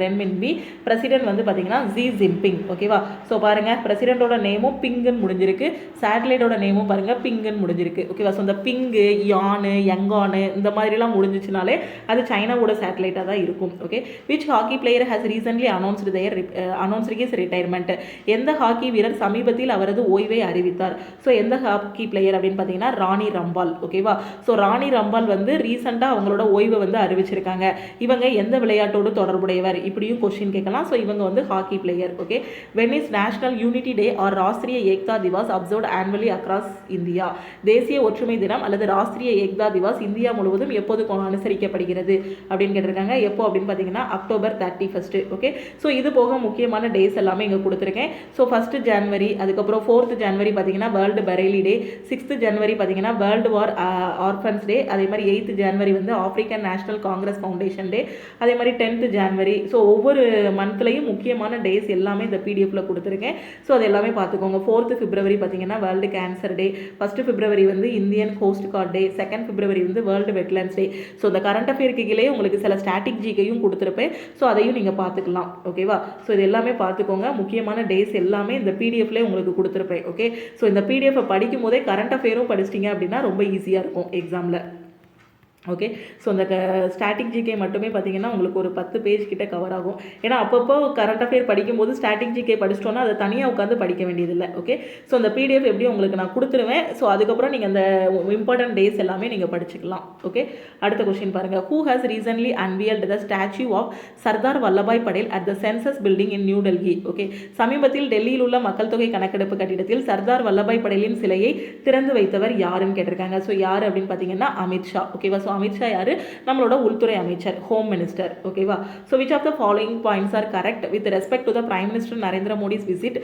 ரென்மின்பி, பிரசிடென்ட் வந்து பார்த்தீங்கன்னா ஜி ஜின்பிங். ஓகேவா? ஸோ பாருங்கள், பிரசிடென்ட்டோட நேமும் பிங்குன்னு முடிஞ்சிருக்கு, சேட்டலைட்டோட நேமும் பாருங்கள் பிங்குன்னு முடிஞ்சிருக்கு. ஓகேவா? ஸோ இந்த பிங்கு, யானு, யங்கானு இந்த மாதிரிலாம் முடிஞ்சிச்சுனாலே அது சைனாவோட சேட்டலைட்டாக தான் இருக்கும். Okay, which hockey player has recently announced his retirement. எந்த ஹாக்கி வீரர் சமீபத்தில் அவரது ஓய்வை அறிவித்தார்? ஸோ எந்த ஹாக்கி பிளேயர் அப்படின்னு பார்த்தீங்கன்னா ராணி ரம்பால். ஓகேவா? ஸோ ராணி ரம்பால் வந்து ரீசெண்டாக அவங்களோட ஓய்வை வந்து அறிவிச்சிருக்காங்க. இவங்க எந்த விளையாட்டோடு தொடர்புடையவர் இப்படியும் கொஸ்டின் கேட்கலாம். ஸோ இவங்க வந்து hockey player. Okay, when is national unity day or Rashtriya Ekta Diwas observed annually across India. தேசிய ஒற்றுமை தினம் அல்லது ராஷ்டிரிய ஏக்தா திவாஸ் இந்தியா முழுவதும் எப்போது அனுசரிக்கப்படுகிறது அப்படின்னு கேட்டிருக்காங்க. எப்போ அப்படின்னு பார்த்தீங்கன்னா அக்டோபர் 31. ஓகே, ஸோ இது போக முக்கியமான டேஸ் எல்லாமே இங்கே கொடுத்துருக்கேன். ஸோ 1 ஜனவரி, அதுக்கப்புறம் 4 ஜனவரி பார்த்தீங்கன்னா வேர்ல்டு பரேலி டே, 6 ஜனவரி பார்த்தீங்கன்னா வேர்ல்டு வார் ஆர்ஃபன்ஸ் டே, அதே மாதிரி 8 ஜனவரி வந்து ஆப்ரிக்கன் நேஷனல் காங்கிரஸ் ஃபவுண்டேஷன் டே, அதே மாதிரி 10 ஜனவரி. ஸோ ஒவ்வொரு மந்த்லையும் முக்கியமான டேஸ் எல்லாமே இந்த பிடிஎஃப்ல கொடுத்துருக்கேன். ஸோ அது எல்லாமே பார்த்துக்கோங்க. 4 பிப்ரவரி பார்த்தீங்கன்னா வேர்ல்டு கேன்சர் டே, 1 பிப்ரவரி வந்து இந்தியன் கோஸ்ட் கார்ட் டே, 2 பிப்ரவரி வந்து வேர்ல்டு வெட்லாண்ட்ஸ் டே. ஸோ இந்த கரண்ட் அஃபேருக்கு கீழே உங்களுக்கு சில ஸ்டாட்டிக் ஜிகையும் கொடுத்துருப்பேன். ஸோ அதையும் நீங்கள் பார்த்துக்கலாம். ஓகேவா? ஸோ இது எல்லாமே பார்த்துக்கோங்க. முக்கியமான டேஸ் எல்லாமே இந்த பிடிஎஃப்ல உங்களுக்கு கொடுத்துருப்பேன். ஓகே, ஸோ இந்த பிடிஎஃப் படிக்கும் போதே கரண்ட் அஃபேரும் படிச்சிட்டிங்க அப்படின்னா ரொம்ப ஈஸியாக இருக்கும் எக்ஸாமில். ஓகே, ஸோ அந்த ஸ்டாட்டிக் ஜிகே மட்டுமே பார்த்தீங்கன்னா உங்களுக்கு ஒரு 10 பேஜ் கிட்ட கவர் ஆகும். ஏன்னா அப்பப்போ கரண்ட் அஃபேர் படிக்கும்போது ஸ்டாட்டிக் ஜிகே படிச்சிட்டோன்னா அதை தனியாக உட்காந்து படிக்க வேண்டியதில்லை. ஓகே, ஸோ அந்த பிடிஎஃப் எப்படியும் உங்களுக்கு நான் கொடுத்துருவேன். ஸோ அதுக்கப்புறம் நீங்கள் அந்த இம்பார்ட்டன்ட் டேஸ் எல்லாமே நீங்கள் படிச்சுக்கலாம். ஓகே, அடுத்த கொஸ்டின் பாருங்கள். Who has recently unveiled the statue of Sardar Vallabhbhai Patel at the census building in new Delhi. Okay, சமீபத்தில் டெல்லியில் உள்ள மக்கள் தொகை கணக்கெடுப்பு கட்டிடத்தில் சர்தார் வல்லபாய் படேலின் சிலையை திறந்து வைத்தவர் யாருன்னு கேட்டிருக்காங்க. ஸோ யார் அப்படின்னு பார்த்தீங்கன்னா அமித்ஷா. ஓகேவா? ஸோ அமித்ஷா யாரு? நம்மளோட உள்துறை அமைச்சர், ஹோம் மினிஸ்டர். ஓகேவா? So which of the following points are correct with respect to the prime minister Narendra Modi's visit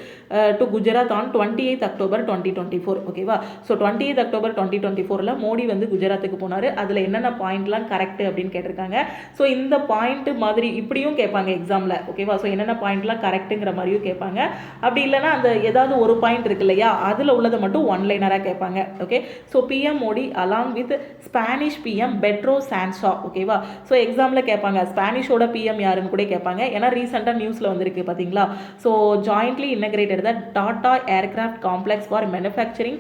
to Gujarat on 28 October 2024. ஓகேவா? ஸோ 28 அக்டோபர் 2024 மோடி வந்து குஜராத்துக்கு போனார். அதில் என்னென்ன பாயிண்ட்லாம் கரெக்ட் அப்படின்னு கேட்டிருக்காங்க. ஸோ இந்த பாயிண்ட் மாதிரி இப்படியும் கேட்பாங்க எக்ஸாமில். ஓகேவா? ஸோ என்னென்ன பாயிண்ட்லாம் கரெக்ட்டுங்கிற மாதிரியும் கேட்பாங்க. அப்படி இல்லைனா அந்த ஏதாவது ஒரு பாயிண்ட் இருக்கு இல்லையா, அதில் உள்ளதை மட்டும் ஒன் லைனராக கேட்பாங்க. Okay, so PM Modi along with Spanish PM Pedro Sanchez. ஓகேவா? ஸோ எக்ஸாமில் கேட்பாங்க ஸ்பானிஷோட பிஎம் யாருன்னு கூட கேட்பாங்க. ஏன்னா ரீசெண்டாக நியூஸில் வந்திருக்கு பார்த்தீங்களா. So jointly integrated the Tata aircraft complex for manufacturing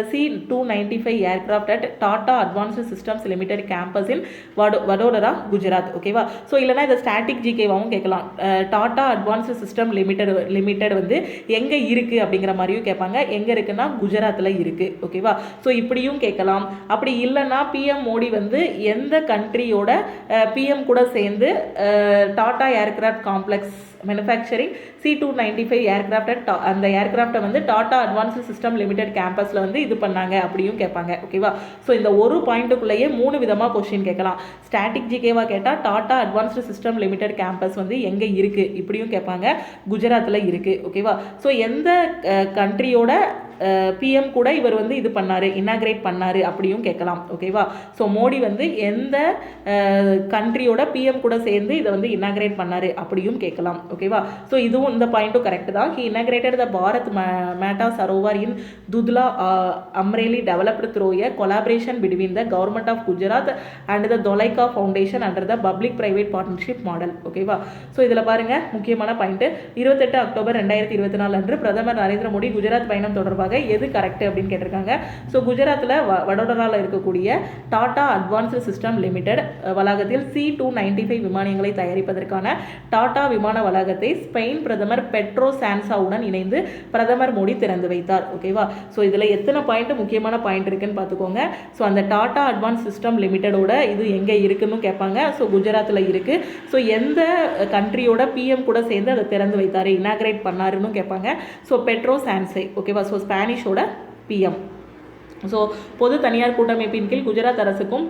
C295 aircraft at Tata advanced systems limited campus in Vadodara, Gujarat. ஓகேவா? ஸோ இல்லைனா இந்த ஸ்டாட்டிக் ஜிகேவாகவும் கேட்கலாம். டாடா அட்வான்ஸ்டு சிஸ்டம் லிமிடெட் வந்து எங்கே இருக்குது அப்படிங்கிற மாதிரியும் கேட்பாங்க. எங்கே இருக்குன்னா குஜராத்தில் இருக்குது. ஓகேவா? ஸோ இப்படியும் கேட்கலாம். அப்படி இல்லைன்னா பிஎம் மோடி வந்து எந்த கண்ட்ரியோட பிஎம் கூட சேர்ந்து Tata aircraft complex manufacturing C295 aircraft அந்த ஏர்கிராஃப்டை வந்து டாடா அட்வான்ஸ்டு சிஸ்டம் லிமிடெட் கேம்பஸில் வந்து இது பண்ணாங்க அப்படியும் கேட்பாங்க. ஓகேவா? ஸோ இந்த ஒரு பாயிண்ட்டுக்குள்ளேயே 3 விதமாக கொஸ்டின் கேட்கலாம். ஸ்டாட்டிக் ஜிகேவாக கேட்டால் Tata advanced system limited campus வந்து எங்கே இருக்குது இப்படியும் கேட்பாங்க. குஜராத்தில் இருக்குது. ஓகேவா? ஸோ எந்த கண்ட்ரியோட பிஎம் கூட இவர் வந்து இது பண்ணார், இனாக்ரேட் பண்ணார் அப்படியும் கேட்கலாம். ஓகேவா? ஸோ மோடி வந்து எந்த கண்ட்ரியோட பிஎம் கூட சேர்ந்து இதை வந்து இனாக்ரேட் பண்ணார் அப்படியும் கேட்கலாம். ஓகேவா? ஸோ இதுவும் இந்த பாயிண்ட்டும் கரெக்ட் தான். He inaugurated the Bharat Mata Sarovar in Dudhala Amreli developed through a collaboration between the government of Gujarat and the Dholakia foundation under the public private partnership model. ஓகேவா? ஸோ இதில் பாருங்கள் முக்கியமான பாயிண்ட்டு 28 அக்டோபர் 2024 அன்று பிரதமர் நரேந்திர மோடி குஜராத் பயணம் தொடர்பாக எது கரெக்ட் அப்படின்னு கேட்டிருக்காங்க. ஸோ குஜராத்தில் வடோதராவில் இருக்கக்கூடிய டாடா அட்வான்ஸ்டு சிஸ்டம் லிமிடெட் வளாகத்தில் C295 விமானங்களை தயாரிப்பதற்கான டாடா விமான வளாகத்தை ஸ்பெயின் பிரதமர் பெட்ரோ சான்சாவுடன் இணைந்து பிரதமர் மோடி திறந்து வைத்தார். ஓகேவா? ஸோ இதில் எத்தனை பாயிண்ட் முக்கியமான பாயிண்ட் இருக்குன்னு பார்த்துக்கோங்க. ஸோ அந்த டாடா அட்வான்ஸ் சிஸ்டம் லிமிடெடோட இது எங்கே இருக்குன்னு கேட்பாங்க. ஸோ குஜராத்தில் இருக்குது. ஸோ எந்த கண்ட்ரியோட பிஎம் கூட சேர்ந்து அதை திறந்து வைத்தார், இனாக்ரேட் பண்ணாருன்னு கேட்பாங்க. So Pedro Sanchez. ஓகேவா? So ஸ்பானிஷோட PM. ஸோ பொது தனியார் கூட்டமைப்பின் கீழ் குஜராத் அரசுக்கும்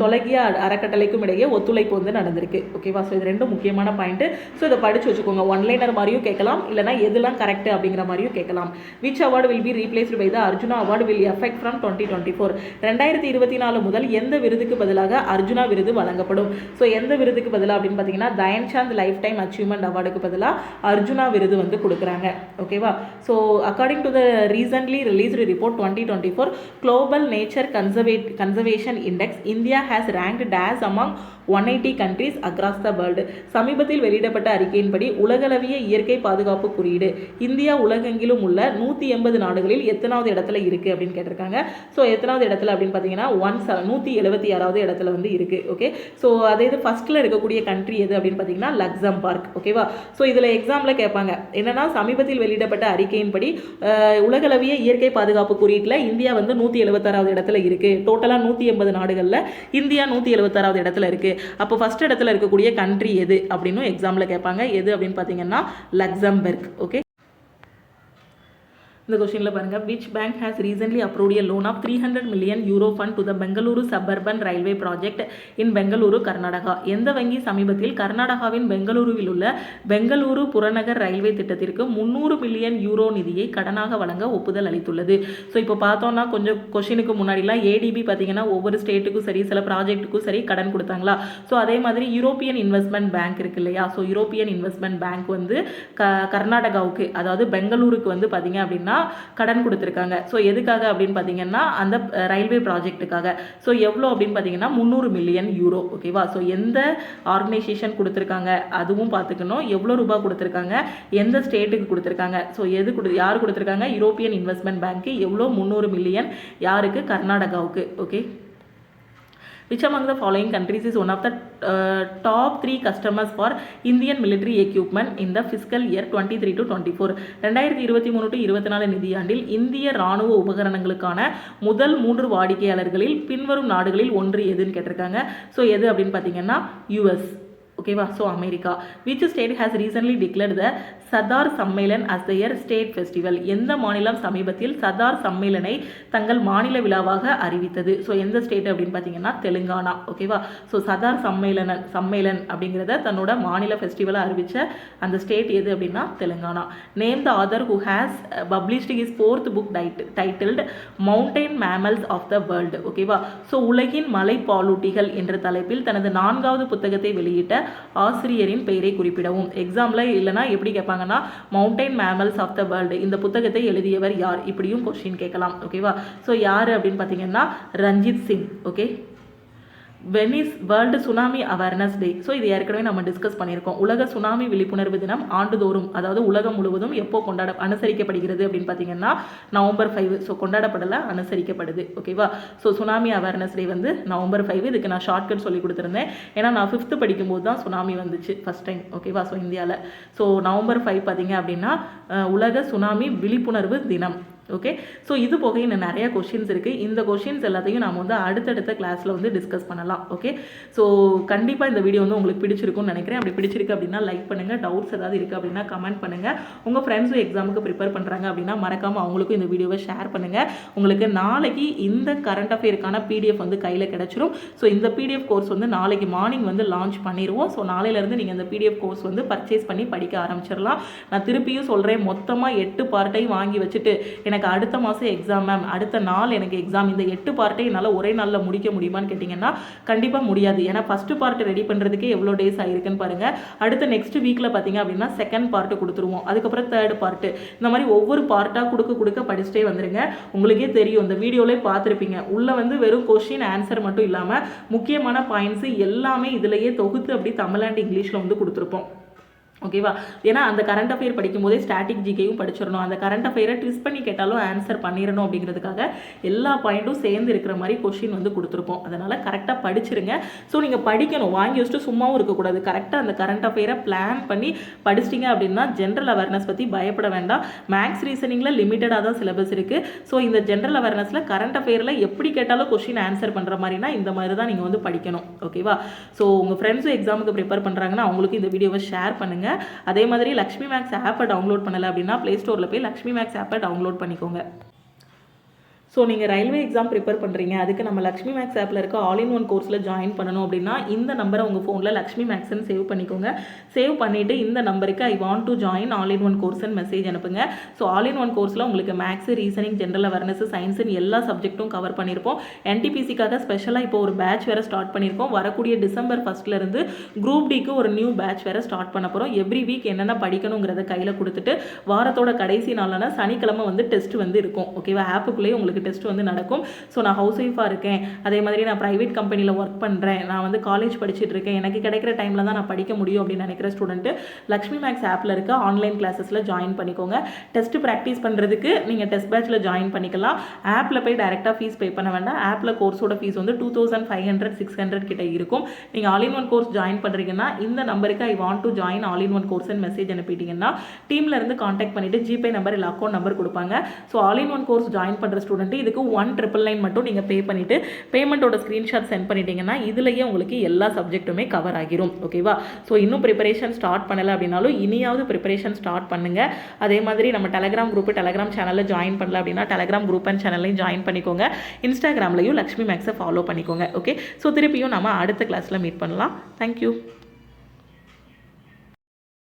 தொலைகிய அறக்கட்டளைக்கும் இடையே ஒத்துழைப்பு வந்து நடந்திருக்கு. ஓகேவா? ஸோ இது ரெண்டும் முக்கியமான பாயிண்ட்டு. ஸோ இதை படித்து வச்சுக்கோங்க. ஒன்லைனர் மாதிரியும் கேட்கலாம், இல்லைனா எதுலாம் கரெக்ட் அப்படிங்கிற மாதிரியும் கேட்கலாம். Which award will be replaced by the Arjuna award will effect from 2024. 2024 முதல் எந்த விருதுக்கு பதிலாக அர்ஜுனா விருது வழங்கப்படும்? ஸோ எந்த விருதுக்கு பதிலாக அப்படின்னு பார்த்தீங்கன்னா தயன்சாந்த் லைஃப் டைம் அச்சீவ்மெண்ட் அவார்டுக்கு பதிலாக அர்ஜுனா விருது வந்து கொடுக்குறாங்க. ஓகேவா? So according to the recently released report 2024 Global Nature Conservation Index, India has ranked as among 180 countries across the world. சமீபத்தில் வெளியிடப்பட்ட அறிக்கையின்படி உலகளவிய இயற்கை பாதுகாப்பு குறியீடு இந்தியா உலகெங்கிலும் உள்ள 180 நாடுகளில் எத்தனாவது இடத்துல இருக்குது அப்படின்னு கேட்டிருக்காங்க. ஸோ எத்தனாவது இடத்துல அப்படின்னு பார்த்தீங்கன்னா 176வது இடத்துல வந்து இருக்குது. ஓகே? ஸோ அதே இது ஃபஸ்ட்டில் இருக்கக்கூடிய கண்ட்ரி எது அப்படின்னு பார்த்தீங்கன்னா லக்சம்பர்க். ஓகேவா? ஸோ இதில் எக்ஸாம்பிள் கேட்பாங்க. என்னன்னா சமீபத்தில் வெளியிடப்பட்ட அறிக்கையின்படி உலகளவிய இயற்கை பாதுகாப்பு குறியீட்டில் இந்தியா வந்து 176வது இடத்துல இருக்குது. டோட்டலாக 180 நாடுகளில் இந்தியா 176வது இடத்துல இருக்குது. அப்போ ஃபர்ஸ்ட் இடத்துல இருக்கக்கூடிய கண்ட்ரி எது அப்படின்னு எக்ஸாம்பிள் கேட்பாங்க. எது அப்படின்னு பார்த்தீங்கன்னா லக்சம்பர்க். ஓகே? இந்த கொஸ்டினில் பாருங்கள். Which bank has recently approved a loan of 300 million euro fund to the Bengaluru suburban railway project in Bengaluru Karnataka? எந்த வங்கி சமீபத்தில் கர்நாடகாவின் பெங்களூருவில் உள்ள பெங்களூரு புறநகர் ரயில்வே திட்டத்திற்கு 300 மில்லியன் யூரோ நிதியை கடனாக வழங்க ஒப்புதல் அளித்துள்ளது? ஸோ இப்போ பார்த்தோம்னா கொஞ்சம் கொஸ்டினுக்கு முன்னாடிலாம் ஏடிபி பார்த்தீங்கன்னா ஒவ்வொரு ஸ்டேட்டுக்கும் சரி சில ப்ராஜெக்ட்டுக்கும் சரி கடன் கொடுத்தாங்களா? ஸோ அதே மாதிரி யூரோப்பியன் இன்வெஸ்ட்மெண்ட் பேங்க் இருக்கு இல்லையா? ஸோ யூரோப்பியன் இன்வெஸ்ட்மெண்ட் பேங்க் வந்து கர்நாடகாவுக்கு அதாவது பெங்களூருக்கு வந்து பார்த்தீங்க அப்படின்னா கடன் கொடுத்துருக்காங்க. ஸோ எதுக்காக அப்படின்னு பார்த்தீங்கன்னா அந்த ரயில்வே ப்ராஜெக்ட்டுக்காக. ஸோ எவ்வளோ அப்படின்னு பார்த்தீங்கன்னா 300 மில்லியன் யூரோ. ஓகேவா? ஸோ எந்த ஆர்கனைசேஷன் கொடுத்துருக்காங்க அதுவும் பார்த்துக்கணும். எவ்வளோ ரூபாய் கொடுத்துருக்காங்க, எந்த ஸ்டேட்டுக்கு கொடுத்துருக்காங்க, ஸோ யார் கொடுத்துருக்காங்க? யூரோப்பியன் இன்வெஸ்ட்மெண்ட் பேங்க்கு. எவ்வளோ? 300 மில்லியன். யாருக்கு? கர்நாடகாவுக்கு. Okay? Which among the following countries is one of the top 3 customers for Indian military equipment in the fiscal year 23 to 24? 2023 to 24 நிதியாண்டில் இந்திய இராணுவ உபகரணங்களுக்கான முதல் 3 வாடிக்கையாளர்களில் பின்வரும் நாடுகளில் ஒன்று எதுன்னு கேட்டிருக்காங்க. ஸோ எது அப்படின்னு பார்த்தீங்கன்னா யூஎஸ். ஓகேவா? So America. Which state has recently declared the Sadar Sammelan as their state festival? எந்த மாநிலம் சமீபத்தில் சதார் சம்மேளனை தங்கள் மாநில விழாவாக அறிவித்தது? ஸோ எந்த ஸ்டேட் அப்படின்னு பார்த்தீங்கன்னா தெலுங்கானா. ஓகேவா? ஸோ சதார் சம்மேளன் அப்படிங்கிறத தன்னோட மாநில ஃபெஸ்டிவலாக அறிவித்த அந்த ஸ்டேட் எது அப்படின்னா Telangana. Name the author who has published his 4th book titled mountain mammals of the world. ஓகேவா? ஸோ உலகின் மலை பாலூட்டிகள் என்ற தலைப்பில் தனது 4வது புத்தகத்தை வெளியிட்ட ஆசிரியரின் பெயரை குறிப்பிடவும். எக்ஸாம்பிள் இல்லைனா எப்படி கேட்பாங்கன்னா mountain mammals of the world இந்த புத்தகத்தை எழுதியவர் யார் இப்படியும் கொஸ்டின் கேட்கலாம். ஓகேவா? ஸோ யார் அப்படின்னு பார்த்தீங்கன்னா Ranjit Singh. Okay? When is world tsunami awareness day. So இது ஏற்கனவே நம்ம டிஸ்கஸ் பண்ணியிருக்கோம். உலக சுனாமி விழிப்புணர்வு தினம் ஆண்டுதோறும் அதாவது உலகம் முழுவதும் எப்போ அனுசரிக்கப்படுகிறது அப்படின்னு பார்த்தீங்கன்னா நவம்பர் 5. ஸோ கொண்டாடப்படலை, அனுசரிக்கப்படுது. ஓகேவா? ஸோ சுனாமி அவேர்னஸ் டே வந்து நவம்பர் 5. இதுக்கு நான் ஷார்ட்கட் சொல்லி கொடுத்துருந்தேன். ஏன்னா நான் 5th படிக்கும்போது தான் சுனாமி வந்துச்சு ஃபஸ்ட் டைம். ஓகேவா? ஸோ இந்தியாவில். ஸோ நவம்பர் 5 பார்த்தீங்க அப்படின்னா உலக சுனாமி விழிப்புணர்வு தினம். ஓகே. ஸோ இது போக இன்னும் நிறைய கொஷின்ஸ் இருக்குது. இந்த கொஷின்ஸ் எல்லாத்தையும் நாம் வந்து அடுத்தடுத்த கிளாஸில் வந்து டிஸ்கஸ் பண்ணலாம். ஓகே. ஸோ கண்டிப்பாக இந்த வீடியோ வந்து உங்களுக்கு பிடிச்சிருக்கும்னு நினைக்கிறேன். அப்படி பிடிச்சிருக்கு அப்படின்னா லைக் பண்ணுங்கள். டவுட்ஸ் ஏதாவது இருக்குது அப்படின்னா கமெண்ட் பண்ணுங்கள். உங்கள் ஃப்ரெண்ட்ஸும் எக்ஸாமுக்கு ப்ரிப்பேர் பண்ணுறாங்க அப்படின்னா மறக்காமல் அவங்களுக்கும் இந்த வீடியோவை ஷேர் பண்ணுங்கள். உங்களுக்கு நாளைக்கு இந்த கரண்ட் அஃபேருக்கான பிடிஎஃப் வந்து கையில் கிடச்சிரும். ஸோ இந்த பிடிஎஃப் கோர்ஸ் வந்து நாளைக்கு மார்னிங் வந்து லான்ச் பண்ணிடுவோம். ஸோ நாளையிலேருந்து நீங்கள் இந்த பிடிஎஃப் கோர்ஸ் வந்து பர்ச்சேஸ் பண்ணி படிக்க ஆரம்பிச்சிடலாம். நான் திருப்பியும் சொல்கிறேன், மொத்தமாக 8 பார்ட்டையும் வாங்கி வச்சுட்டு எனக்கு அடுத்த மாதம் எக்ஸாம் மேம், அடுத்த நாள் எனக்கு எக்ஸாம், இந்த 8 பார்ட்டை என்னால் ஒரே நாளில் முடிக்க முடியுமான்னு கேட்டிங்கன்னா கண்டிப்பாக முடியாது. ஏன்னா ஃபஸ்ட்டு பார்ட் ரெடி பண்ணுறதுக்கே எவ்வளோ டேஸ் ஆகிருக்குன்னு பாருங்கள். அடுத்த நெக்ஸ்ட் வீக்கில் பார்த்தீங்க அப்படின்னா செகண்ட் பார்ட்டு கொடுத்துருவோம். அதுக்கப்புறம் தேர்ட் பார்ட்டு, இந்த மாதிரி ஒவ்வொரு பார்ட்டாக கொடுக்க படிச்சுட்டே வந்துருங்க. உங்களுக்கே தெரியும், இந்த வீடியோவிலே பார்த்துருப்பீங்க, உள்ளே வந்து வெறும் கொஸ்டின் ஆன்சர் மட்டும் இல்லாமல் முக்கியமான பாயிண்ட்ஸு எல்லாமே இதிலேயே தொகுத்து அப்படி தமிழ் அண்ட் இங்கிலீஷில் வந்து கொடுத்துருப்போம். ஓகேவா? ஏன்னா அந்த கரண்ட் அஃபேர் படிக்கும்போதே ஸ்டாட்டிக் ஜிகேயும் படிச்சிடணும். அந்த கரண்ட் அஃபேரை ட்விஸ்ட் பண்ணி கேட்டாலும் ஆன்சர் பண்ணிடணும் அப்படிங்கிறதுக்காக எல்லா பாயிண்ட்டும் சேர்ந்து இருக்கிற மாதிரி கொஷின் வந்து கொடுத்துருப்போம். அதனால் கரெக்டாக படிச்சிருங்க. ஸோ நீங்கள் படிக்கணும், வாங்கி வச்சுட்டு சும்மாவும் இருக்கக்கூடாது. கரெக்டாக அந்த கரண்ட் அஃபேரை பிளான் பண்ணி படிச்சிட்டிங்க அப்படின்னா ஜென்ரல் அவேர்னஸ் பற்றி பயப்பட வேண்டாம். மேக்ஸ் ரீசனிங்கில் லிமிட்டடாக தான் சிலபஸ் இருக்குது. ஸோ இந்த ஜென்ரல் அவேர்னஸில் கரண்ட் அஃபேரில் எப்படி கேட்டாலும் கொஷின் ஆன்சர் பண்ணுற மாதிரினா இந்த மாதிரி தான் நீங்கள் வந்து படிக்கணும். ஓகேவா? ஸோ உங்கள் ஃப்ரெண்ட்ஸும் எக்ஸாமுக்கு ப்ரிப்பேர் பண்ணுறாங்கன்னா அவங்களுக்கு இந்த வீடியோவை ஷேர் பண்ணுங்கள். அதே மாதிரி லக்ஷ்மி மேக்ஸ் ஆப்பை டவுன்லோட் பண்ணலை அப்படின்னா ப்ளே ஸ்டோரில் போய் லக்ஷ்மி மேக்ஸ் ஆப்பை டவுன்லோட் பண்ணிக்கோங்க. ஸோ நீங்கள் ரயில்வே எக்ஸாம் ப்ரிப்பேர் பண்ணுறீங்க, அதுக்கு நம்ம லக்ஷ்மி மேக்ஸ் ஆப்பில் இருக்க ஆல் இன் ஒன் கோர்ஸில் ஜாயின் பண்ணணும் அப்படின்னா இந்த நம்பரை உங்கள் ஃபோனில் லக்ஷ்மி மேக்ஸ்ன்னு சேவ் பண்ணிக்கோங்க. சேவ் பண்ணிவிட்டு இந்த நம்பருக்கு I want to join all in one கோர்ஸ்ன்னு மெசேஜ் அனுப்புங்க. ஸோ ஆல் இன் ஒன் கோர்ஸில் உங்களுக்கு மேக்ஸ், ரீசனிங், ஜென்ரல் அவேர்னஸ், சயின்ஸுன்னு எல்லா சப்ஜெக்ட்டும் கவர் பண்ணியிருப்போம். என்டிபிசிக்காக ஸ்பெஷலாக இப்போ ஒரு பேட்ச் வேறு ஸ்டார்ட் பண்ணியிருக்கோம். வரக்கூடிய டிசம்பர் 1 குரூப் டிக்கு ஒரு நியூ பேட்ச் வேறு ஸ்டார்ட் பண்ண போகிறோம். எவ்ரி வீக் என்னென்ன படிக்கணுங்கிறத கையில் கொடுத்துட்டு வாரத்தோட கடைசி நாளான சனிக்கிழமை வந்து டெஸ்ட் வந்து இருக்கும். ஓகேவா? ஆப்புக்குள்ளேயே உங்களுக்கு டெஸ்ட் வந்து நடக்கும். ஸோ நான் ஹவுஸ் ஒய்ஃபாக இருக்கேன், அதே மாதிரி நான் ப்ரைவேட் கம்பெனியில் ஒர்க் பண்ணுறேன், நான் வந்து காலேஜ் படிச்சுட்டு இருக்கேன், எனக்கு கிடைக்கிற டைமில் தான் நான் படிக்க முடியும் அப்படின்னு நினைக்கிற ஸ்டூடெண்ட்டு லக்ஷ்மி மேக்ஸ் ஆப்பில் இருக்க ஆன்லைன் கிளாஸஸில் ஜாயின் பண்ணிக்கோங்க. டெஸ்ட் ப்ராக்டிஸ் பண்ணுறதுக்கு நீங்கள் டெஸ்ட் பேட்சில் ஜாயின் பண்ணிக்கலாம். ஆப்பில் போய் டைரெக்டாக ஃபீஸ் பே பண்ண வேண்டாம். ஆப்பில் கோர்ஸோட ஃபீஸ் வந்து 2500 600 கிட்ட இருக்கும். நீங்கள் all in one course join பண்ணுறீங்கன்னா இந்த நம்பருக்கு I want to join all in one கோர்ஸ்ன்னு மெசேஜ் அனுப்பிட்டீங்கன்னா டீமில் இருந்து காண்டாக்ட் பண்ணிவிட்டு ஜிபே நம்பர் இல்லை அக்கௌண்ட் நம்பர் கொடுப்பாங்க. So all in one course join பண்ணுற ஸ்டூடெண்ட்டு இதுக்கு 1,999 மட்டும் நீங்கள் பே பண்ணிவிட்டு பேமெண்ட்டோட ஸ்க்ரீன்ஷாட் சென்ட் பண்ணிட்டீங்கன்னா இதுலேயே உங்களுக்கு எல்லா சப்ஜெக்ட்டுமே கவர் ஆகிரும். ஓகேவா? ஸோ இன்னும் ப்ரிப்பரேஷன் ஸ்டார்ட் பண்ணலை அப்படின்னாலும் இனியாவது ப்ரிப்பரேஷன் ஸ்டார்ட் பண்ணுங்கள். அதே மாதிரி நம்ம டெலகிராம் சேனலில் ஜாயின் பண்ணல அப்படின்னா டெலகிராம் குரூப் அண்ட் சேனல்லையும் ஜாயின் பண்ணிக்கோங்க. இன்ஸ்டாகிராம்லையும் லக்ஷ்மி மேக்ஸை ஃபாலோ பண்ணிக்கோங்க. ஓகே. ஸோ திருப்பியும் நம்ம அடுத்த கிளாஸில் மீட் பண்ணலாம். தேங்க்யூ.